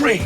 Free!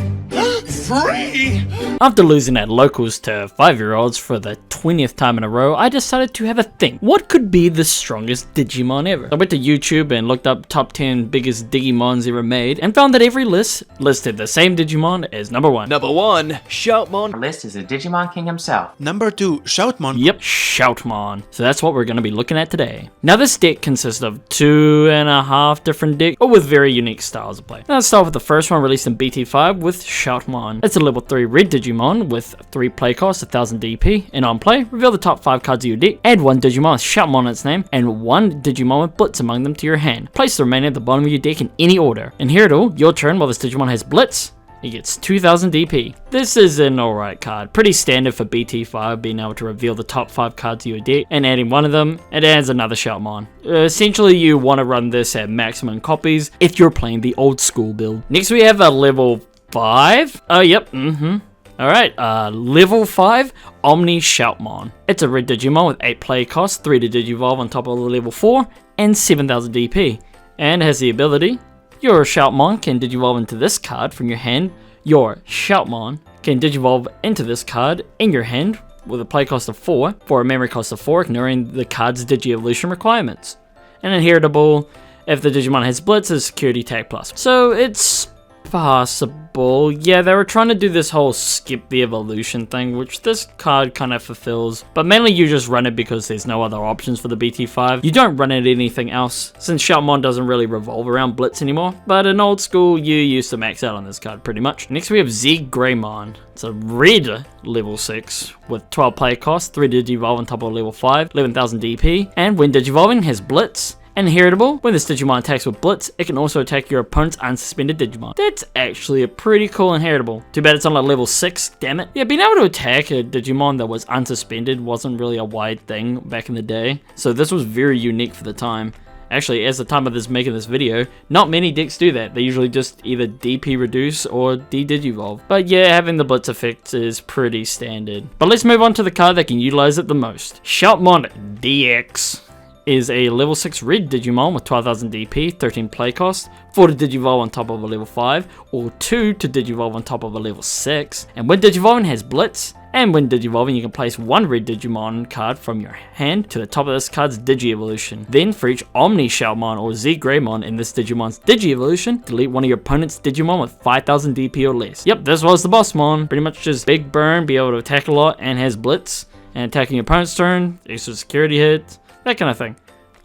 Free! After losing at locals to 5-year-olds for the 20th time in a row, I decided to have a think. What could be the strongest Digimon ever? I went to YouTube and looked up top 10 biggest Digimons ever made and found that every list listed the same Digimon as number 1. Number 1, Shoutmon. The list is the Digimon King himself. Number 2, Shoutmon. Yep, Shoutmon. So that's what we're going to be looking at today. Now this deck consists of 2.5 different decks, but with very unique styles of play. Now let's start with the first one released in BT5 with Shoutmon. It's a level 3 red Digimon with 3 play cost, 1000 DP, and on play, reveal the top 5 cards of your deck, add 1 Digimon with Shoutmon in its name, and 1 Digimon with Blitz among them to your hand. Place the remaining at the bottom of your deck in any order. And here it all, your turn while this Digimon has Blitz, it gets 2000 DP. This is an alright card. Pretty standard for BT5, being able to reveal the top 5 cards of your deck and adding one of them, it adds another Shoutmon. Essentially, you want to run this at maximum copies if you're playing the old school build. Next we have a level 5. Alright, level 5, OmniShoutmon. It's a red Digimon with 8 play cost, 3 to Digivolve on top of the level 4, and 7000 DP. And has the ability, your Shoutmon can Digivolve into this card from your hand. Your Shoutmon can Digivolve into this card in your hand with a play cost of 4 for a memory cost of 4, ignoring the card's Digi-Evolution requirements. And inheritable if the Digimon has Blitz as security tag plus. So it's possible. Yeah, they were trying to do this whole skip the evolution thing, which this card kind of fulfills, but mainly you just run it because there's no other options for the BT5. You don't run it anything else, since Shoutmon doesn't really revolve around Blitz anymore, but in old school you used to max out on this card pretty much. Next we have Xrosmon. It's a red level 6 with 12 play cost, 3 Digivolve on top of level 5, 11,000 DP, and when Digivolving has Blitz. And heritable, when this Digimon attacks with Blitz, it can also attack your opponent's unsuspended Digimon. That's actually a pretty cool inheritable. Too bad it's on like level 6, damn it. Yeah, being able to attack a Digimon that was unsuspended wasn't really a wide thing back in the day, so this was very unique for the time. Actually, as the time of this making this video, not many decks do that. They usually just either DP reduce or de-Digivolve. But yeah, having the Blitz effect is pretty standard. But let's move on to the card that can utilize it the most. Shoutmon DX is a level 6 red Digimon with 12,000 DP, 13 play cost, 4 to Digivolve on top of a level 5, or 2 to Digivolve on top of a level 6. And when Digivolving has Blitz, and when Digivolving you can place 1 red Digimon card from your hand to the top of this card's Digi-Evolution. Then for each OmniShoutmon or Xrosmon in this Digimon's Digi-Evolution, delete one of your opponent's Digimon with 5000 DP or less. Yep, this was the bossmon. Pretty much just big burn, be able to attack a lot, and has Blitz, and attacking your opponent's turn, extra security hit, that kind of thing.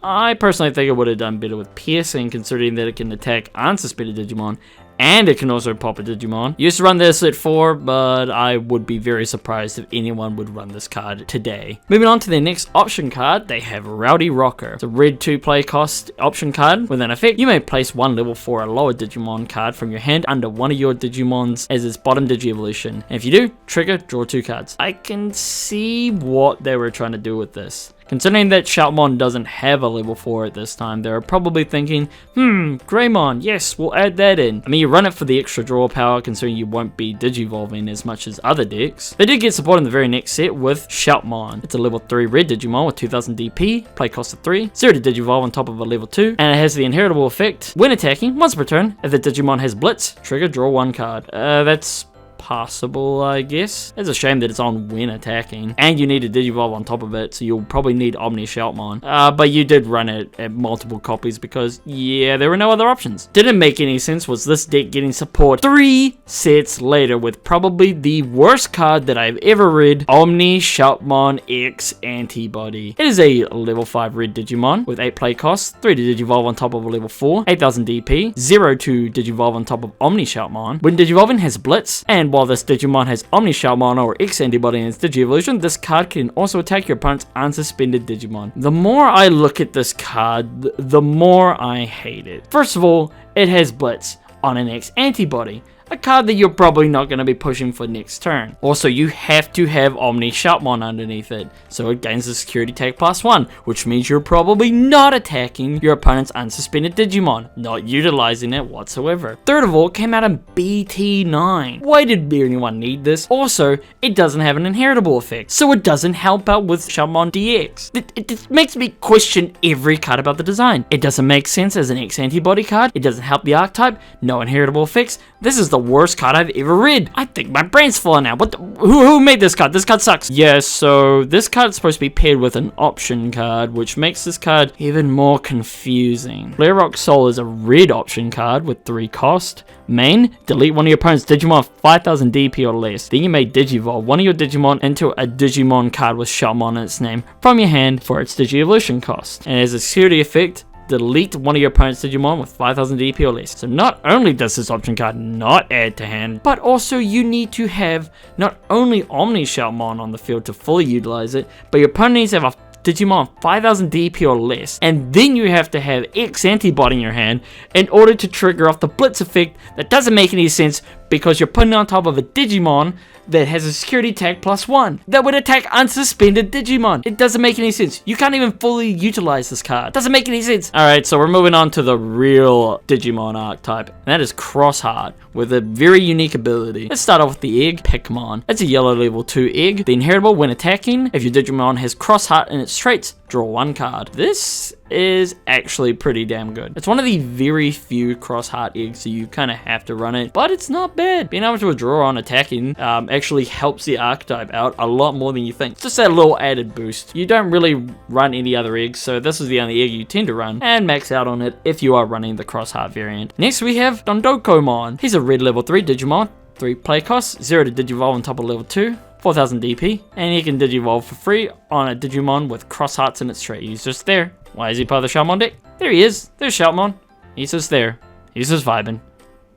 I personally think it would have done better with piercing, considering that it can attack unsuspended Digimon and it can also pop a Digimon. Used to run this at 4, but I would be very surprised if anyone would run this card today. Moving on to the next option card, they have Rowdy Rocker. It's a red 2 play cost option card. With an effect, you may place 1 level 4 or lower Digimon card from your hand under one of your Digimons as its bottom Digi-Evolution. And if you do, trigger, draw 2 cards. I can see what they were trying to do with this. Considering that Shoutmon doesn't have a level 4 at this time, they're probably thinking, Greymon, yes, we'll add that in. I mean, you run it for the extra draw power, considering you won't be Digivolving as much as other decks. They did get support in the very next set with Shoutmon. It's a level 3 red Digimon with 2000 DP, play cost of 3, 0 to Digivolve on top of a level 2, and it has the inheritable effect, when attacking, once per turn, if the Digimon has Blitz, trigger, draw 1 card. That's possible, I guess. It's a shame that it's on when attacking, and you need a Digivolve on top of it, so you'll probably need OmniShoutmon. But you did run it at multiple copies because, yeah, there were no other options. Didn't make any sense was this deck getting support 3 sets later with probably the worst card that I've ever read, OmniShoutmon X Antibody. It is a level 5 red Digimon with 8 play costs, 3 to Digivolve on top of a level 4, 8000 DP, 0 to Digivolve on top of OmniShoutmon. When Digivolving has Blitz, and while this Digimon has OmniShoutmon or X Antibody in its Digi-Evolution, this card can also attack your opponent's unsuspended Digimon. The more I look at this card, the more I hate it. First of all, it has Blitz on an X Antibody, a card that you're probably not going to be pushing for next turn. Also, you have to have OmniShoutmon underneath it, so it gains the security tag +1, which means you're probably not attacking your opponent's unsuspended Digimon, not utilizing it whatsoever. Third of all, it came out in BT9. Why did anyone need this? Also, it doesn't have an inheritable effect, so it doesn't help out with Shoutmon DX. It makes me question every card about the design. It doesn't make sense as an X Antibody card, it doesn't help the archetype, no inheritable effects. This is the worst card I've ever read. I think my brain's falling out. Who made this card? This card sucks. Yeah, so this card's supposed to be paired with an option card, which makes this card even more confusing. Flare Rock Soul is a red option card with 3 cost. Main, delete one of your opponent's Digimon 5000 DP or less. Then you may Digivolve one of your Digimon into a Digimon card with Shoutmon in its name from your hand for its Digi-Evolution cost. And as a security effect, delete one of your opponent's Digimon with 5000 DP or less. So not only does this option card not add to hand, but also you need to have not only OmniShoutmon on the field to fully utilize it, but your opponent needs to have a Digimon 5000 DP or less, and then you have to have X antibody in your hand in order to trigger off the Blitz effect. That doesn't make any sense because you're putting it on top of a Digimon that has a security tag +1 that would attack unsuspended Digimon. It doesn't make any sense. You can't even fully utilize this card. It doesn't make any sense. Alright, so we're moving on to the real Digimon archetype, and that is Xros Heart with a very unique ability. Let's start off with the egg, Pikmon. It's a yellow level 2 egg. The inheritable when attacking, if your Digimon has Xros Heart in its traits, draw 1 card. This is actually pretty damn good. It's one of the very few Xros Heart eggs, so you kind of have to run it, but it's not bad. Being able to withdraw on attacking actually helps the archetype out a lot more than you think. Just that little added boost. You don't really run any other eggs, so this is the only egg you tend to run, and max out on it if you are running the Xros Heart variant. Next we have Dondokomon. He's a red level 3 Digimon, 3 play costs, 0 to Digivolve on top of level 2. 4000 DP, and he can Digivolve for free on a Digimon with Xros Hearts in its trait. He's just there. Why is he part of the Shoutmon deck? There he is. There's Shoutmon. He's just there. He's just vibing.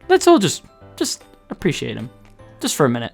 Let's all just appreciate him. Just for a minute.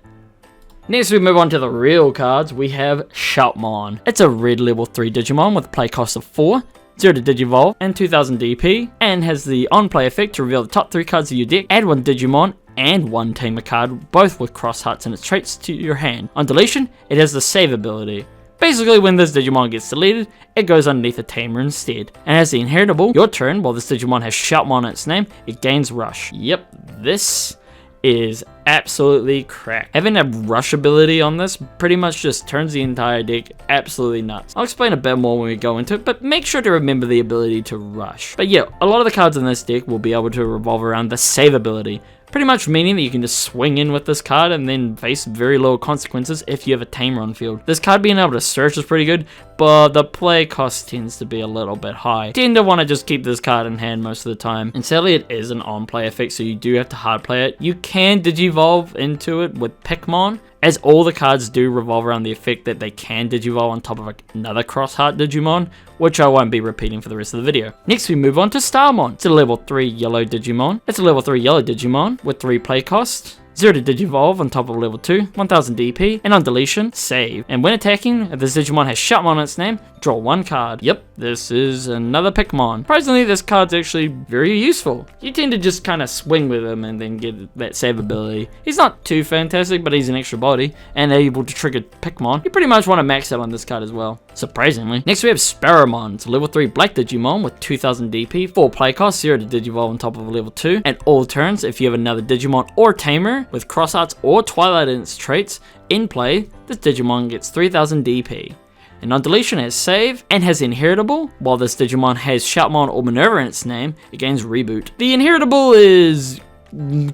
Next we move on to the real cards. We have Shoutmon. It's a red level 3 Digimon with a play cost of 4. 0 to Digivolve and 2000 DP, and has the on-play effect to reveal the top 3 cards of your deck, add 1 Digimon and 1 Tamer card, both with Xros Hearts in its traits, to your hand. On deletion, it has the save ability. Basically, when this Digimon gets deleted, it goes underneath a Tamer instead. And as the inheritable, your turn, while this Digimon has Shoutmon in its name, it gains Rush. Yep, this is absolutely crack. Having a rush ability on this pretty much just turns the entire deck absolutely nuts. I'll explain a bit more when we go into it, but make sure to remember the ability to rush. But yeah, a lot of the cards in this deck will be able to revolve around the save ability. Pretty much meaning that you can just swing in with this card and then face very low consequences if you have a Tamer on field. This card being able to search is pretty good, but the play cost tends to be a little bit high. Tend to want to just keep this card in hand most of the time. And sadly it is an on-play effect, so you do have to hard play it. You can Digivolve into it with Pikmon, as all the cards do revolve around the effect that they can Digivolve on top of another Xros Heart Digimon, which I won't be repeating for the rest of the video. Next we move on to Starmon. It's a level 3 yellow Digimon. It's a level 3 yellow Digimon with 3 play costs. 0 to Digivolve on top of level 2, 1000 DP, and on deletion, save. And when attacking, if this Digimon has Shoutmon in its name, draw 1 card. Yep, this is another Pikmon. Surprisingly, this card's actually very useful. You tend to just kind of swing with him and then get that save ability. He's not too fantastic, but he's an extra body and able to trigger Pikmon. You pretty much want to max out on this card as well, surprisingly. Next we have Sparrowmon. It's a level 3 black Digimon with 2000 DP, 4 play cost, 0 to Digivolve on top of level 2, and all turns, if you have another Digimon or Tamer with Xros Hearts or Twilight in its traits in play, this Digimon gets 3000 DP. And on deletion it has save and has inheritable, while this Digimon has Shoutmon or Minerva in its name, it gains reboot. The inheritable is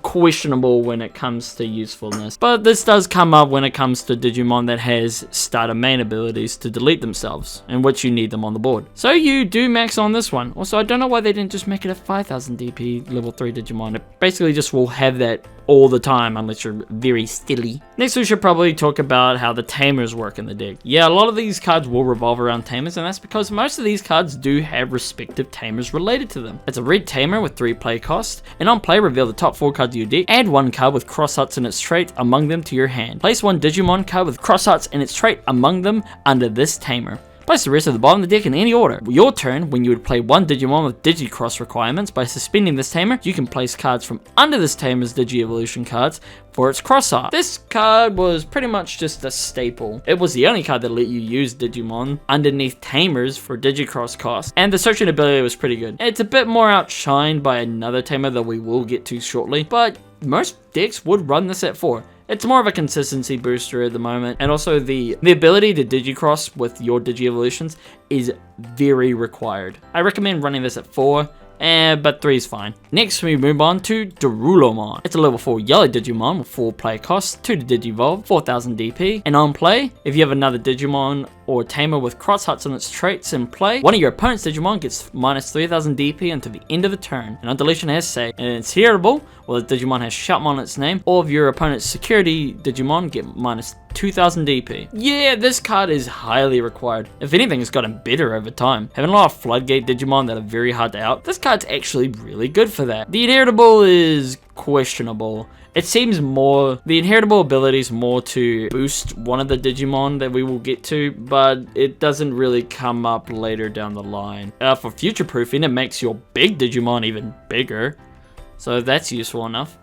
questionable when it comes to usefulness, but this does come up when it comes to Digimon that has starter main abilities to delete themselves, in which you need them on the board. So you do max on this one. Also, I don't know why they didn't just make it a 5000 DP level 3 Digimon. It basically just will have that all the time unless you're very stilly. Next we should probably talk about how the Tamers work in the deck. Yeah, a lot of these cards will revolve around Tamers, and that's because most of these cards do have respective Tamers related to them. It's a red Tamer with 3 play cost, and on play reveal the top 4 cards of your deck, add 1 card with Xros Hearts in its trait among them to your hand. Place 1 Digimon card with Xros Hearts in its trait among them under this Tamer. Place the rest of the bottom of the deck in any order. Your turn, when you would play 1 Digimon with Digicross requirements, by suspending this Tamer, you can place cards from under this Tamer's Digi-Evolution cards for its Xros Heart. This card was pretty much just a staple. It was the only card that let you use Digimon underneath Tamers for Digicross cost, and the searching ability was pretty good. It's a bit more outshined by another Tamer that we will get to shortly, but most decks would run this at 4. It's more of a consistency booster at the moment, and also the ability to Digicross with your Digi-Evolutions is very required. I recommend running this at 4, but 3 is fine. Next we move on to Digimon. It's a level 4 yellow Digimon with 4 play costs, 2 to Digivolve, 4000 DP, and on play, if you have another Digimon or tamer with cross huts on its traits in play, one of your opponent's Digimon gets minus 3000 DP until the end of the turn, and on deletion it has say, and it's hearable, well the Digimon has Shoutmon on its name, all of your opponent's security Digimon get minus 2000 DP. Yeah, this card is highly required. If anything, it's gotten better over time. Having a lot of Floodgate Digimon that are very hard to out, this card's actually really good for that. The inheritable is questionable. It seems more, the inheritable ability is more to boost one of the Digimon that we will get to, but it doesn't really come up later down the line. For future proofing, it makes your big Digimon even bigger, so that's useful enough.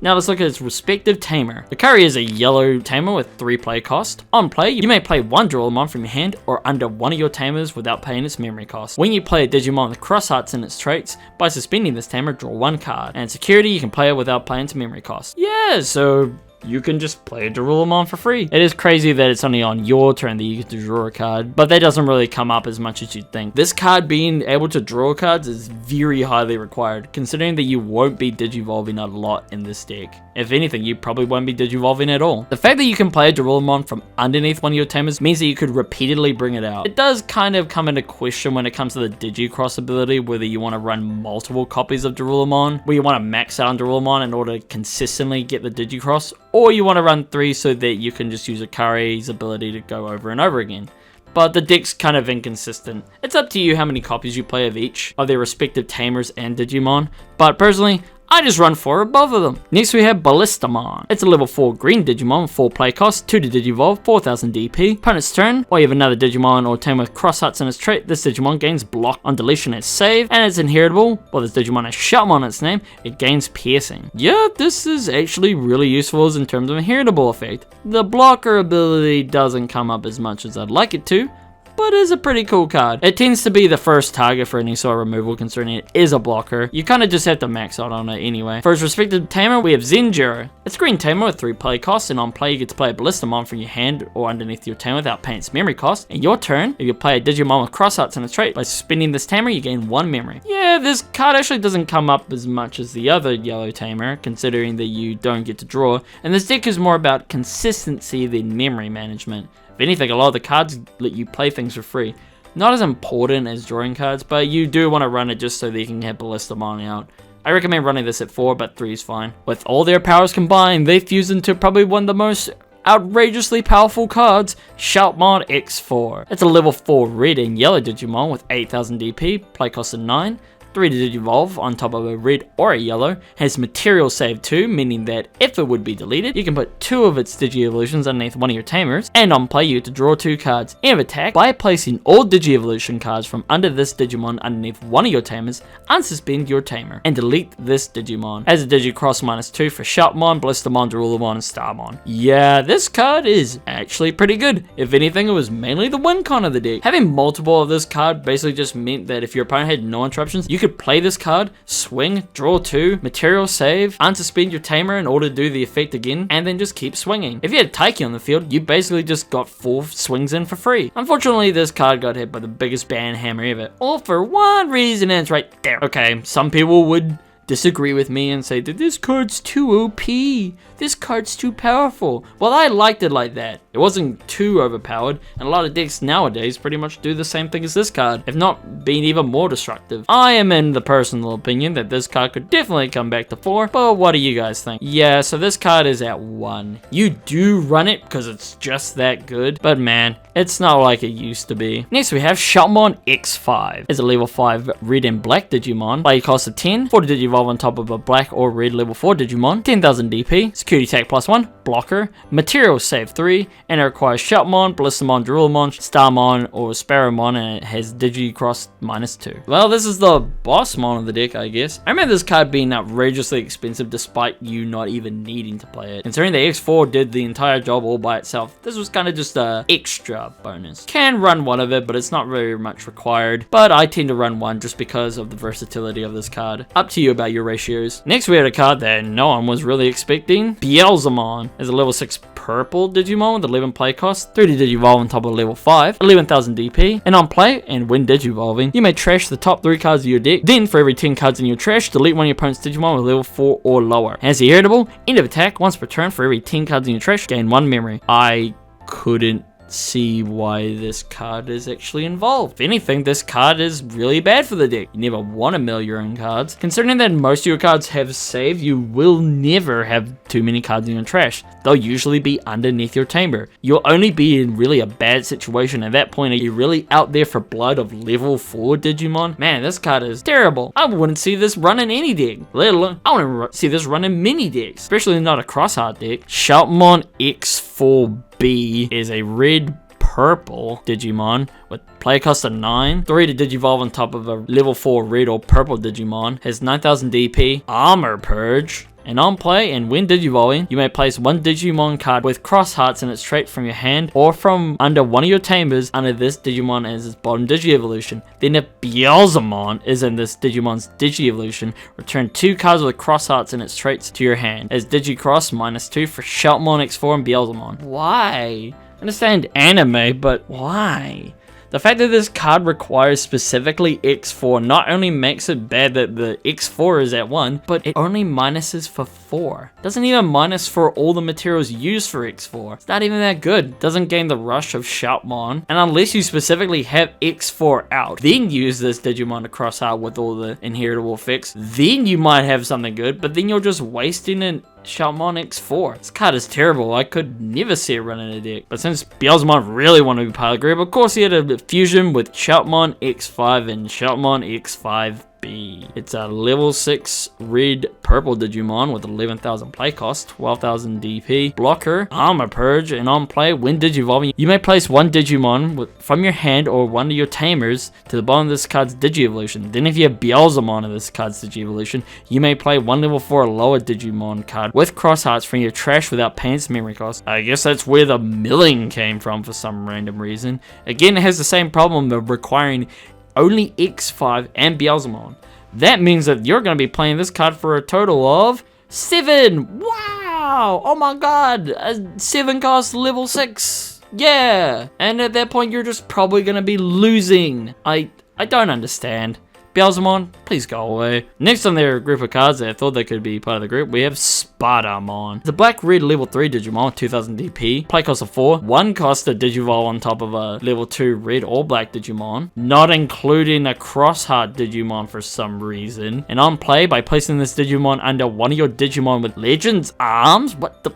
Now let's look at its respective tamer. The Curry is a yellow tamer with 3 play cost. On play, you may play one Digimon from your hand or under one of your tamers without paying its memory cost. When you play a Digimon with cross hearts in its traits, by suspending this tamer, draw 1 card. And security, you can play it without paying its memory cost. Yeah, so you can just play a Digimon for free. It is crazy that it's only on your turn that you get to draw a card, but that doesn't really come up as much as you'd think. This card being able to draw cards is very highly required, considering that you won't be Digivolving a lot in this deck. If anything, you probably won't be Digivolving at all. The fact that you can play a Digimon from underneath one of your tamers means that you could repeatedly bring it out. It does kind of come into question when it comes to the Digicross ability, whether you want to run multiple copies of Digimon, where you want to max out on Digimon in order to consistently get the Digicross, or you want to run 3 so that you can just use Akari's ability to go over and over again. But the deck's kind of inconsistent. It's up to you how many copies you play of each of their respective tamers and Digimon, but personally, I just run 4 of both of them. Next we have Beelzemon. It's a level 4 green Digimon with 4 play cost, 2 to Digivolve, 4000 DP. Opponent's turn, or you have another Digimon or tamer with cross huts in its trait, this Digimon gains block on deletion as save, and it's inheritable. While this Digimon has Shoutmon on its name, it gains piercing. Yeah, this is actually really useful in terms of inheritable effect. The blocker ability doesn't come up as much as I'd like it to, but is a pretty cool card. It tends to be the first target for any sort of removal concerning it is a blocker. You kind of just have to max out on it anyway. For its respective tamer, we have Zenjiro. It's a green tamer with 3 play costs, and on play you get to play a Beelzemon from your hand or underneath your tamer without paying its memory cost. In your turn, if you play a Digimon with cross huts in its trait, by suspending this tamer you gain 1 memory. Yeah, this card actually doesn't come up as much as the other yellow tamer, considering that you don't get to draw, and this deck is more about consistency than memory management. If anything, a lot of the cards let you play things for free. Not as important as drawing cards, but you do want to run it just so that you can have Beelzemon out. I recommend running this at 4, but 3 is fine. With all their powers combined, they fuse into probably one of the most outrageously powerful cards, Shoutmon X4. It's a level 4 red and yellow Digimon with 8000 DP, play cost of 9. 3 to Digivolve on top of a red or a yellow, has material save 2, meaning that if it would be deleted, you can put 2 of its Digi-Evolutions underneath one of your tamers, and on play you get to draw 2 cards. End of attack, by placing all Digi-Evolution cards from under this Digimon underneath one of your tamers, unsuspend your tamer, and delete this Digimon. As a Digicross -2 for Shoutmon, Beelzemon, Digimon, and Starmon. Yeah, this card is actually pretty good. If anything, it was mainly the win con of the deck. Having multiple of this card basically just meant that if your opponent had no interruptions, you could play this card, swing, draw 2, material save, unsuspend your tamer in order to do the effect again, and then just keep swinging. If you had Taiki on the field, you basically just got 4 swings in for free. Unfortunately, this card got hit by the biggest ban hammer ever, all for one reason, and it's right there. Okay, some people would disagree with me and say that this card's too OP. This card's too powerful. Well, I liked it like that. It wasn't too overpowered, and a lot of decks nowadays pretty much do the same thing as this card, if not being even more destructive. I am in the personal opinion that this card could definitely come back to 4, but what do you guys think? Yeah, so this card is at 1. You do run it because it's just that good, but man, it's not like it used to be. Next we have Shoutmon X5. It's a level 5 red and black Digimon, play cost of 10, 4 to Digivolve on top of a black or red level 4 Digimon, 10,000 DP, security attack +1, blocker, material save 3, and it requires Shoutmon, Beelzemon, Digimon, Starmon, or Sparrowmon, and it has Digicross -2. Well, this is the boss mon of the deck, I guess. I remember this card being outrageously expensive despite you not even needing to play it. Considering the X4 did the entire job all by itself, this was kind of just a extra bonus. Can run one of it, but it's not very much required, but I tend to run one just because of the versatility of this card. Up to you about value ratios. Next we had a card that no one was really expecting. Beelzemon is a level 6 purple Digimon with 11 play cost, 3 to Digivolve on top of level 5, 11,000 DP, and on play and when Digivolving, you may trash the top 3 cards of your deck. Then for every 10 cards in your trash, delete one of your opponent's Digimon with level 4 or lower. As irritable, end of attack, once per turn for every 10 cards in your trash, gain 1 memory. I couldn't see why this card is actually involved. If anything, this card is really bad for the deck. You never want to mill your own cards. Considering that most of your cards have save, you will never have too many cards in your trash. They'll usually be underneath your chamber. You'll only be in really a bad situation at that point. Are you really out there for blood of level 4 Digimon? Man, this card is terrible. I wouldn't see this run in any deck. Let alone, I wouldn't see this run in many decks, especially not a Xros Heart deck. Shoutmon X4 is a red purple Digimon with play cost of 9, 3 to Digivolve on top of a level 4 red or purple Digimon, has 9,000 DP, Armor Purge, and on play and when Digivolving, you may place one Digimon card with Xros Hearts in its trait from your hand or from under one of your chambers under this Digimon as its bottom Digi-Evolution. Then if Beelzemon is in this Digimon's Digi-Evolution, return 2 cards with Xros Hearts in its traits to your hand as Digi-Cross -2 for Shoutmon X4 and Beelzemon. Why? I understand anime, but why? The fact that this card requires specifically X4 not only makes it bad that the X4 is at 1, but it only minuses for 4. Doesn't even minus for all the materials used for X4. It's not even that good. Doesn't gain the rush of Shoutmon. And unless you specifically have X4 out, then use this Digimon to cross out with all the inheritable effects, then you might have something good, but then you're just wasting an Shoutmon X4. This card is terrible. I could never see it run in a deck. But since Beelzemon really wanted to be part of the group, of course he had a fusion with Shoutmon X5 and Shoutmon X5. It's a level 6 red purple Digimon with 11,000 play cost, 12,000 DP, blocker, Armor Purge, and on play when Digivolving, you may place one Digimon from your hand or one of your tamers to the bottom of this card's Digi-Evolution. Then if you have Beelzemon in this card's Digi-Evolution, you may play one level 4 or lower Digimon card with Xros Hearts from your trash without paying its memory cost. I guess that's where the milling came from for some random reason. Again, it has the same problem of requiring only X5 and Beelzemon. That means that you're going to be playing this card for a total of 7. Wow! Oh my god! 7 cost level 6. Yeah! And at that point, you're just probably going to be losing. I don't understand. Beelzemon, please go away. Next on their group of cards that I thought they could be part of the group, we have Spidermon. The black-red level 3 Digimon with 2000 DP, play cost of 4, 1 cost to Digivolve on top of a level 2 red or black Digimon, not including a Xros Heart Digimon for some reason, and on play by placing this Digimon under one of your Digimon with Legends Arms, what the...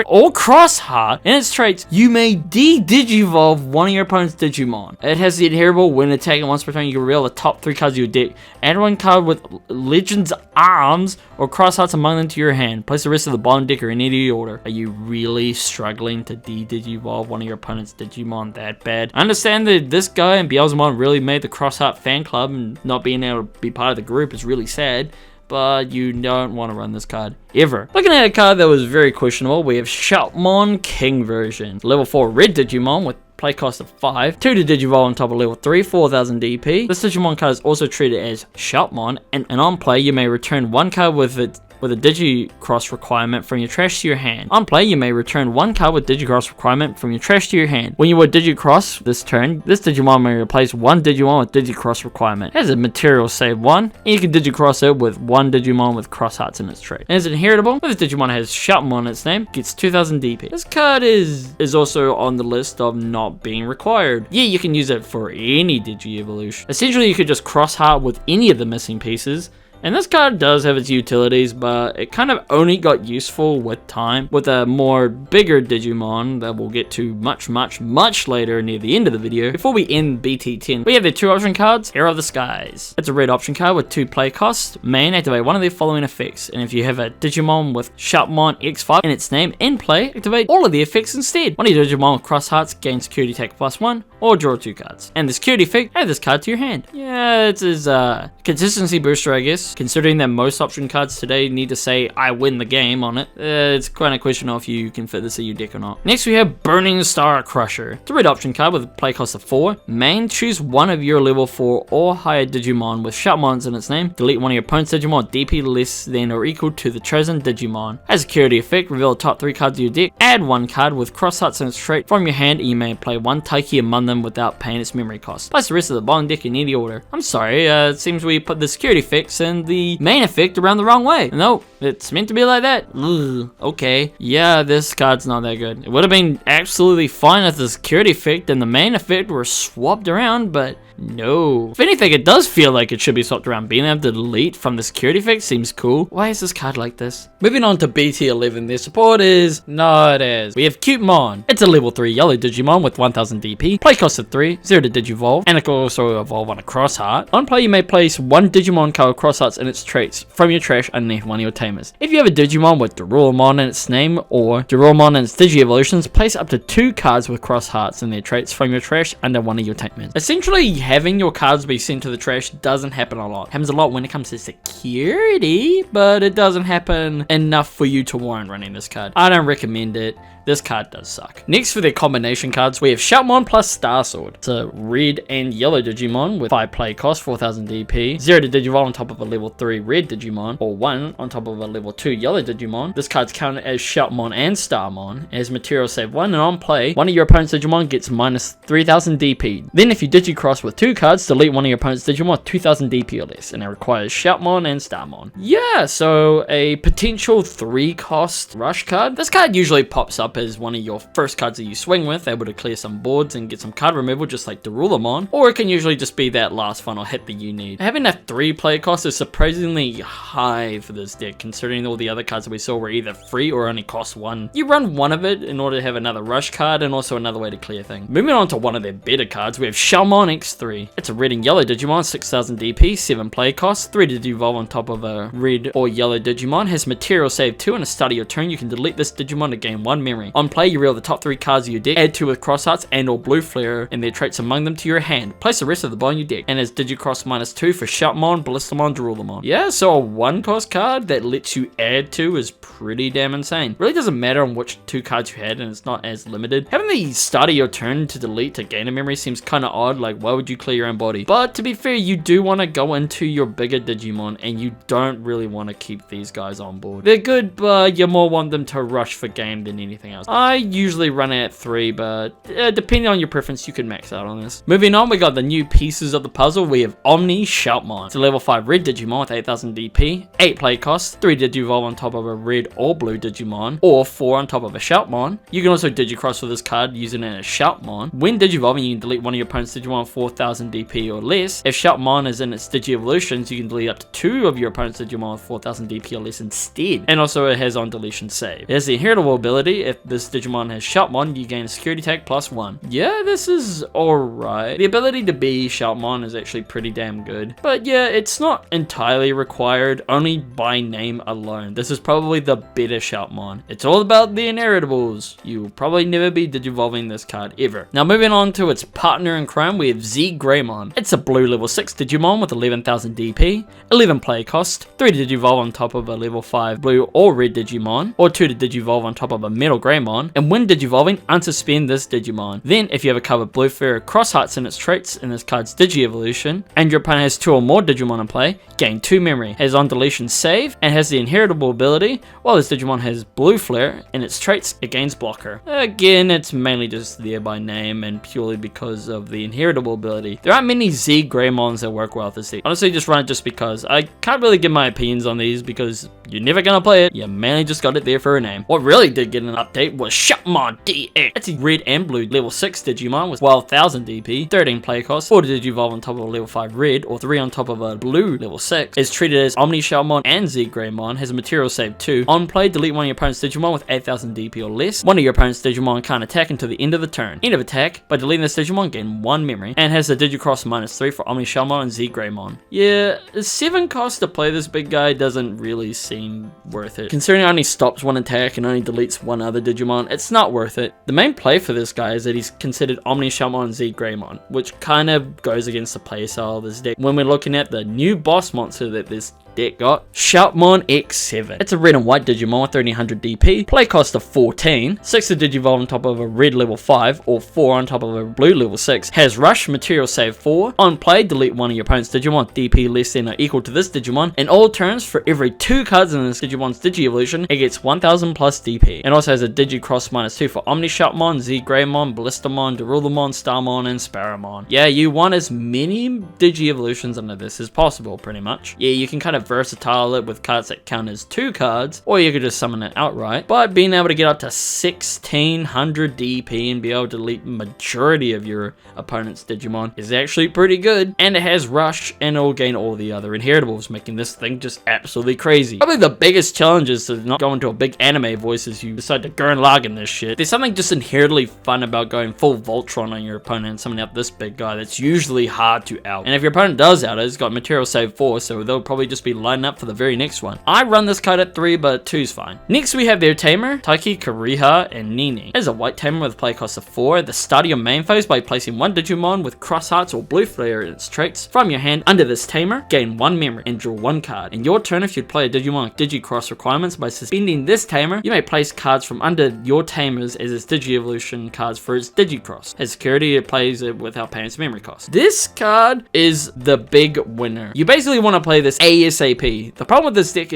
or Xros Heart, and its traits, you may de-Digivolve one of your opponent's Digimon. It has the inheritable when attacking once per turn, you can reveal the top 3 cards of your deck. Add 1 card with Legends Arms or Xros Hearts among them to your hand. Place the rest of the bottom deck or in any order. Are you really struggling to de-Digivolve one of your opponent's Digimon that bad? I understand that this guy and Beelzemon really made the Xros Heart fan club, and not being able to be part of the group is really sad. But you don't want to run this card ever. Looking at a card that was very questionable, we have Shoutmon King version. Level 4 red Digimon with play cost of 5, 2 to Digivolve on top of level 3, 4,000 DP. This Digimon card is also treated as Shoutmon, and on play you may return 1 card with a Digi-Cross requirement from your trash to your hand. On play, you may return 1 card with Digi-Cross requirement from your trash to your hand. When you would Digi-Cross this turn, this Digimon may replace 1 Digimon with Digi-Cross requirement. It has a material save 1, and you can Digi-Cross it with 1 Digimon with Xros Hearts in its trait. And it's inheritable. This Digimon has Shoutmon in its name, gets 2000 DP. This card is also on the list of not being required. Yeah, you can use it for any Digi-Evolution. Essentially, you could just Xros Heart with any of the missing pieces. And this card does have its utilities, but it kind of only got useful with time, with a more bigger Digimon that we'll get to much later near the end of the video. Before we end BT10, we have the 2 option cards, Hero of the Skies. It's a red option card with 2 play costs. Main, activate one of the following effects, and if you have a Digimon with Shoutmon X5 in its name in play, activate all of the effects instead. One of your Digimon with Xros Hearts gains security attack +1, or draw 2 cards. And the security effect, add this card to your hand. Yeah, it's a consistency booster, I guess. cards. Considering that most option cards today need to say I win the game on it, it's kind of questionable if you can fit this in your deck or not. Next we have Burning Star Crusher. It's a red option card with a play cost of 4. Main, choose one of your level 4 or higher Digimon with Shoutmons in its name. Delete one of your opponent's Digimon with DP less than or equal to the chosen Digimon. As a security effect, reveal the top 3 cards of your deck. Add one card with Cross Hearts in its trait from your hand, and you may play one Taiki among them without paying its memory cost. Place the rest of the bottom deck in any order. I'm sorry, it seems we put the security effects and the main effect around the wrong way. No, it's meant to be like that. Ugh, okay. Yeah, this card's not that good. It would have been absolutely fine if the security effect and the main effect were swapped around, but no. If anything, it does feel like it should be swapped around. Being able to delete from the security effect seems cool. Why is this card like this? Moving on to BT11, their support is not as. We have Cutemon. It's a level 3 yellow Digimon with 1000 DP, play cost of 3, 0 to Digivolve, and it can also evolve on a Cross Heart. On play, you may place one Digimon card with Cross Hearts and its traits from your trash underneath one of your tamers. If you have a Digimon with Dorulmon in its name or Dorulmon and its Digi-evolutions, place up to 2 cards with Cross Hearts and their traits from your trash under one of your tamers. Essentially, having your cards be sent to the trash doesn't happen a lot. It happens a lot when it comes to security, but it doesn't happen enough for you to warrant running this card. I don't recommend it. This card does suck. Next for their combination cards, we have Shoutmon plus Star Sword. It's a red and yellow Digimon with 5 play cost, 4000 DP, 0 to Digivolve on top of a level 3 red Digimon, or 1 on top of a level 2 yellow Digimon. This card's counted as Shoutmon and Starmon. It has material save 1, and on play, one of your opponent's Digimon gets minus 3000 DP. Then if you Digicross with 2 cards, delete one of your opponent's Digimon with 2000 DP or less, and it requires Shoutmon and Starmon. Yeah, so a potential 3 cost rush card. This card usually pops up as one of your first cards that you swing with, able to clear some boards and get some card removal just like Dorulmon, or it can usually just be that last final hit that you need. Having a 3 play cost is surprisingly high for this deck, considering all the other cards that we saw were either free or only cost 1. You run one of it in order to have another rush card and also another way to clear things. Moving on to one of their better cards, we have Shoutmon X3. It's a red and yellow Digimon, 6000 DP, 7 play cost, 3 to Devolve on top of a red or yellow Digimon, has material save 2, and a start of your turn you can delete this Digimon to gain 1 memory. On play, you reveal the top 3 cards of your deck, add 2 with Cross Hearts and or Blue Flare and their traits among them to your hand. Place the rest of the bottom of your deck, and has Digicross minus 2 for Shoutmon, Beelzemon, Dorulmon. Yeah, so a 1 cost card that lets you add 2 is pretty damn insane. Really doesn't matter on which 2 cards you had, and it's not as limited. Having the start of your turn to delete to gain a memory seems kind of odd, like why would you clear your own body? But to be fair, you do want to go into your bigger Digimon, and you don't really want to keep these guys on board. They're good, but you more want them to rush for game than anything else. I usually run at 3, but depending on your preference, you can max out on this. Moving on, we got the new pieces of the puzzle. We have OmniShoutmon. It's a level 5 red Digimon with 8000 DP, 8 play cost, 3 Digivolve on top of a red or blue Digimon, or 4 on top of a Shoutmon. You can also Digicross with this card using it as Shoutmon. When Digivolving, you can delete one of your opponent's Digimon 4000 DP or less. If Shoutmon is in its Digi-evolutions, you can delete up to 2 of your opponent's Digimon with 4000 DP or less instead. And also it has on deletion save. It has the inheritable ability. If this Digimon has Shoutmon, you gain a security tag plus 1. Yeah, this is alright. The ability to be Shoutmon is actually pretty damn good. But yeah, it's not entirely required, only by name alone. This is probably the better Shoutmon. It's all about the inheritables. You'll probably never be Digivolving this card ever. Now moving on to its partner in crime, we have Xgrommon. It's a blue level 6 Digimon with 11,000 DP, 11 play cost, 3 to Digivolve on top of a level 5 blue or red Digimon, or 2 to Digivolve on top of a metal Greymon, and when Digivolving, unsuspend this Digimon. Then, if you have a card with Blue Flare Cross Hearts in its traits in this card's Digi-evolution, and your opponent has 2 or more Digimon in play, gain 2 memory, has on deletion save, and has the inheritable ability. While this Digimon has Blue Flare in its traits, it gains blocker. Again, it's mainly just there by name and purely because of the inheritable ability. There aren't many Xgrommons that work well with this deck. Honestly, just run it just because. I can't really give my opinions on these because you're never gonna play it. You mainly just got it there for a name. What really did get an update was Shoutmon DX. It's a red and blue level 6 Digimon with 12,000 DP, 13 play cost, 4 to Digivolve on top of a level 5 red, or 3 on top of a blue level 6. It's treated as OmniShoutmon and Xgrommon, has a material save 2. On play, delete one of your opponent's Digimon with 8,000 DP or less. One of your opponent's Digimon can't attack until the end of the turn. End of attack, by deleting this Digimon, gain 1 memory, and has the Digicross minus 3 for OmniShoutmon and Xgrommon. Yeah, 7 cost to play this big guy doesn't really seem worth it. Considering it only stops 1 attack and only deletes 1 other Digimon, it's not worth it. The main play for this guy is that he's considered OmniShoutmon and Xgrommon, which kind of goes against the playstyle of this deck when we're looking at the new boss monster that this deck got Shoutmon X7. It's a red and white Digimon with 1300 DP, play cost of 14, 6 to Digivolve on top of a red level 5, or 4 on top of a blue level 6, has rush, material save 4, on play delete one of your opponent's Digimon DP less than or equal to this Digimon, and all turns for every 2 cards in this Digimon's Digi-Evolution, it gets 1000 plus DP, and also has a Digi-Cross -2 for OmniShoutmon, Z-Greymon, Ballistamon, Darullamon, Starmon, and Sparrowmon. Yeah, you want as many Digi-Evolutions under this as possible, pretty much. Yeah, you can kind of versatile it with cards that count as 2 cards, or you could just summon it outright, but being able to get up to 1600 DP and be able to delete majority of your opponent's Digimon is actually pretty good, and it has rush, and it'll gain all the other inheritables, making this thing just absolutely crazy. Probably the biggest challenge is to not go into a big anime voice as you decide to Gurren Lagann this shit. There's something just inherently fun about going full Voltron on your opponent and summoning up this big guy that's usually hard to out. And if your opponent does out it, it's got material save 4, so they'll probably just be lining up for the very next one. I run this card at 3, but 2's fine. Next we have their tamer, Taiki, Kariha, and Nini. It is a white tamer with a play cost of 4. At the start of your main phase, by placing one Digimon with Cross Hearts or Blue Flare in its traits from your hand under this tamer, gain 1 memory and draw 1 card. In your turn, if you'd play a Digimon with Digi-Cross requirements, by suspending this tamer, you may place cards from under your tamers as its Digi-Evolution cards for its Digi-Cross. As security, it plays it without paying its memory cost. This card is the big winner. You basically want to play this ASAP. The problem with this deck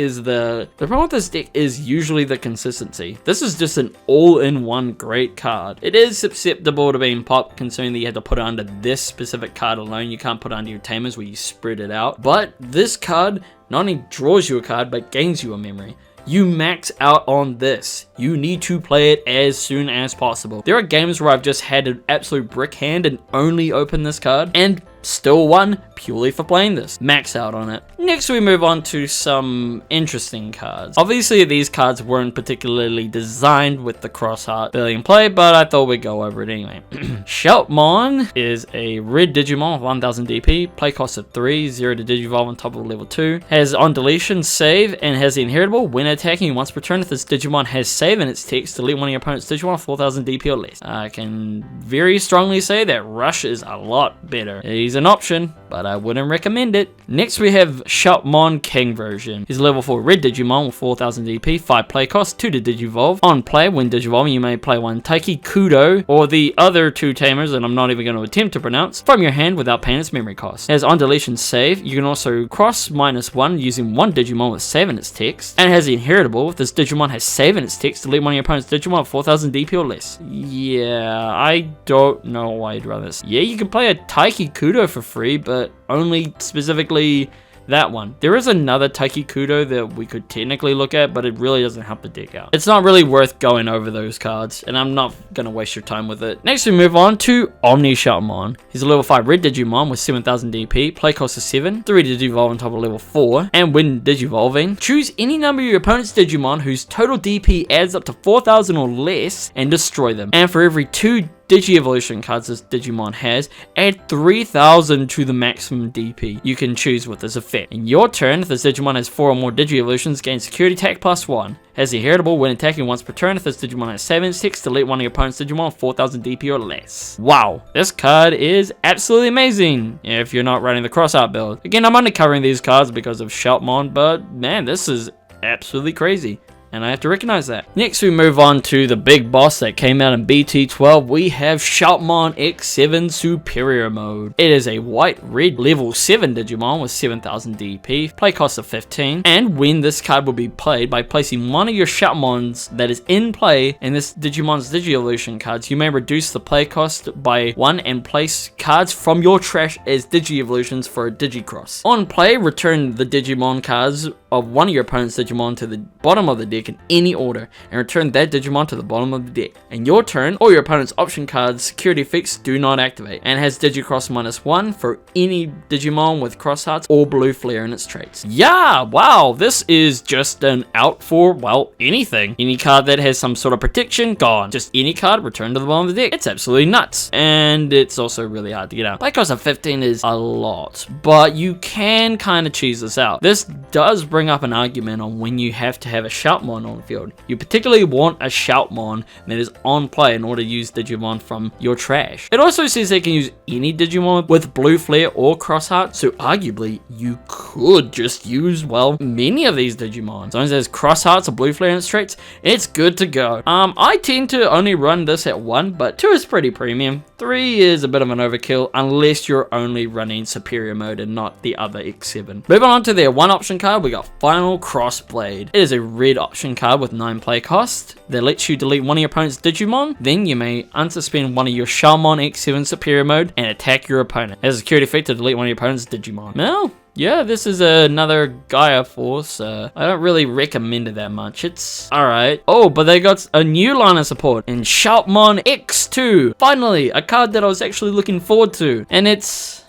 is usually the consistency. This is just an all-in-one great card. It is susceptible to being popped, considering that you have to put it under this specific card alone. You can't put it under your tamers where you spread it out. But this card not only draws you a card, but gains you a memory. You max out on this. You need to play it as soon as possible. There are games where I've just had an absolute brick hand and only opened this card and still won purely for playing this. Max out on it. Next we move on to some interesting cards. Obviously these cards weren't particularly designed with the Cross Heart ability in play, but I thought we'd go over it anyway. Shoutmon is a red Digimon with 1000 DP, play cost of 3, 0 to Digivolve on top of level 2, has on deletion save, and has the inheritable when attacking once per turn. If this Digimon has save in its text, delete one of your opponent's Digimon with 4000 DP or less. I can very strongly say that rush is a lot better. He's an option, but I wouldn't recommend it. Next we have Shoutmon King version. He's a level 4 red Digimon with 4000 DP, 5 play cost, 2 to Digivolve. On play, when Digivolving, you may play one Taiki, Kudo, or the other 2 tamers that I'm not even going to attempt to pronounce, from your hand without paying its memory cost. As on deletion save, you can also cross -1 using one Digimon with save in its text, and it has the inheritable. If this Digimon has save in its text, delete one of your opponent's Digimon with 4000 DP or less. Yeah, I don't know why you'd run this. Yeah, you can play a Taiki Kudo for free, but only specifically that one. There is another Taiki Kudo that we could technically look at, but it really doesn't help the deck out. It's not really worth going over those cards, and I'm not going to waste your time with it. Next we move on to OmniShoutmon. He's a level 5 red Digimon with 7000 DP, play cost of 7, 3 to Digivolve on top of level 4, and when Digivolving, choose any number of your opponent's Digimon whose total DP adds up to 4000 or less and destroy them. And for every 2 Digi-Evolution cards this Digimon has, add 3000 to the maximum DP you can choose with this effect. In your turn, if this Digimon has 4 or more Digi-Evolutions, gain security attack +1. Has the inheritable when attacking once per turn. If this Digimon has 7 and 6, delete one of your opponent's Digimon with 4000 DP or less. Wow, this card is absolutely amazing if you're not running the Cross Heart build. Again, I'm only covering these cards because of Shoutmon, but man, this is absolutely crazy, and I have to recognize that. Next we move on to the big boss that came out in BT12. We have Shoutmon X7 Superior Mode. It is a white-red level 7 Digimon with 7000 DP, play cost of 15, and when this card will be played, by placing one of your Shoutmons that is in play in this Digimon's Digi-Evolution cards, you may reduce the play cost by 1 and place cards from your trash as Digi-Evolutions for a Digi-Cross. On play, return the Digimon cards of one of your opponent's Digimon to the bottom of the deck in any order, and return that Digimon to the bottom of the deck. In your turn, all your opponent's option cards security effects do not activate, and has Digicross -1 for any Digimon with Cross Hearts or Blue Flare in its traits. Yeah, wow, this is just an out for, well, anything. Any card that has some sort of protection, gone. Just any card, return to the bottom of the deck. It's absolutely nuts, and it's also really hard to get out. Play cost of 15 is a lot, but you can kind of cheese this out. This does bring bring up an argument on when you have to have a Shoutmon on the field. You particularly want a Shoutmon that is on play in order to use Digimon from your trash. It also says they can use any Digimon with blue flare or Xros Heart, so arguably you could just use, well, many of these Digimon. As long as there's Xros Hearts or blue flare in its traits, it's good to go. I tend to only run this at 1, but 2 is pretty premium. 3 is a bit of an overkill unless you're only running superior mode and not the other X7. Moving on to their 1 option card, we got Final Crossblade. It is a red option card with 9 play cost that lets you delete one of your opponent's Digimon. Then you may unsuspend one of your Shoutmon X7 superior mode and attack your opponent. It has a security effect to delete one of your opponent's Digimon. Well, yeah, this is another Gaia Force. I don't really recommend it that much. It's alright. Oh, but they got a new line of support in Shoutmon X2. Finally, a card that I was actually looking forward to. And it's...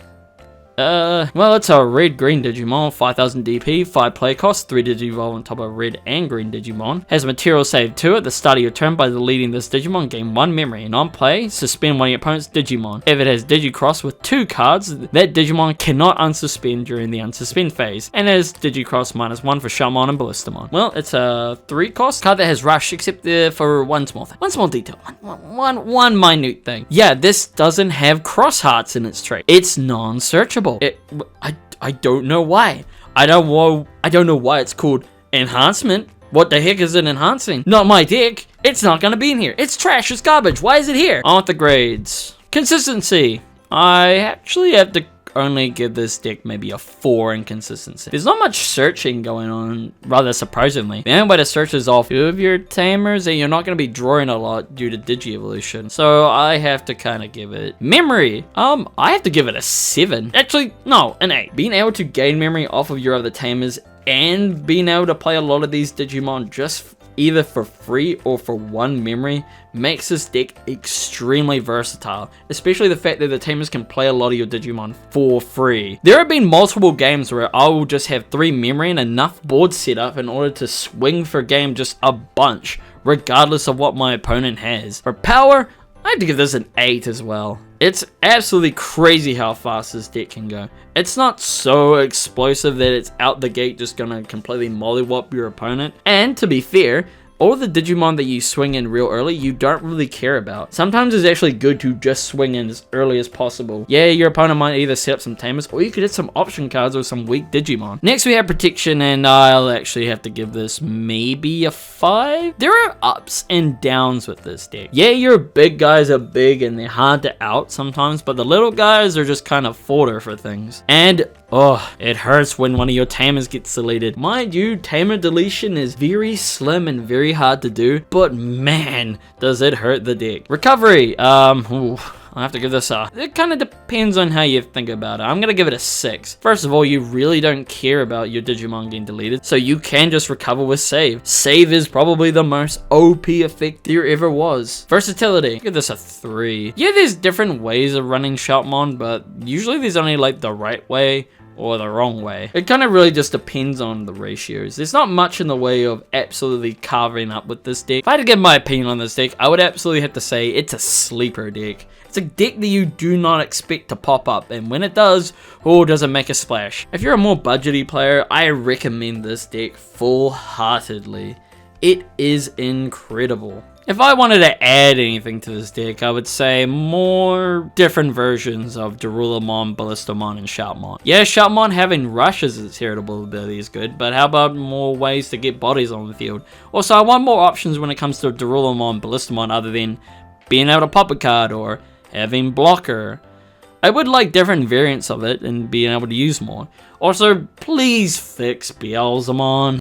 well, it's a red-green Digimon, 5000 DP, 5 play cost, 3 Digivolve on top of red and green Digimon. Has a material save 2 at the start of your turn by deleting this Digimon, gain 1 memory, and on play, suspend one of your opponent's Digimon. If it has Digicross with 2 cards, that Digimon cannot unsuspend during the unsuspend phase, and has Digicross -1 for Shoutmon and Beelzemon. Well, it's a 3 cost card that has Rush, except for one small thing. One small detail. One minute thing. Yeah, this doesn't have Xros Hearts in its trait. It's non-searchable. I don't know why. I don't know why it's called enhancement. What the heck is it enhancing? Not my dick. It's not gonna be in here. It's trash. It's garbage. Why is it here? On with the grades. Consistency. I actually have to only give this deck maybe a 4 in consistency. There's not much searching going on, rather surprisingly. The only way to search is off 2 of your tamers, and you're not going to be drawing a lot due to Digi-Evolution. So I have to kind of give it memory. I have to give it a 7. Actually, no, an 8. Being able to gain memory off of your other tamers and being able to play a lot of these Digimon just either for free or for 1 memory makes this deck extremely versatile, especially the fact that the tamers can play a lot of your Digimon for free. There have been multiple games where I will just have 3 memory and enough board set up in order to swing for game just a bunch, regardless of what my opponent has. For power, I have to give this an 8 as well. It's absolutely crazy how fast this deck can go. It's not so explosive that it's out the gate just gonna completely mollywop your opponent. And to be fair, all the Digimon that you swing in real early, you don't really care about. Sometimes it's actually good to just swing in as early as possible. Yeah, your opponent might either set up some tamers, or you could hit some option cards or some weak Digimon. Next we have protection, and I'll actually have to give this maybe a 5. There are ups and downs with this deck. Yeah, your big guys are big and they're hard to out sometimes, but the little guys are just kind of fodder for things. And oh, it hurts when one of your tamers gets deleted. Mind you, tamer deletion is very slim and very hard to do, but man, does it hurt the deck. Recovery, I have to give this a... It kind of depends on how you think about it. I'm going to give it a 6. First of all, you really don't care about your Digimon getting deleted, so you can just recover with save. Save is probably the most OP effect there ever was. Versatility, give this a 3. Yeah, there's different ways of running Shoutmon, but usually there's only like the right way or the wrong way. It kind of really just depends on the ratios. There's not much in the way of absolutely carving up with this deck. If I had to give my opinion on this deck, I would absolutely have to say it's a sleeper deck. It's a deck that you do not expect to pop up, and when it does, oh, does it make a splash. If you're a more budgety player, I recommend this deck full-heartedly. It is incredible. If I wanted to add anything to this deck, I would say more different versions of Beelzemon, Beelzemon, and Shoutmon. Yeah, Shoutmon having Rush as its heritable ability is good, but how about more ways to get bodies on the field? Also, I want more options when it comes to Beelzemon, Beelzemon, other than being able to pop a card or having blocker. I would like different variants of it and being able to use more. Also, please fix Beelzemon.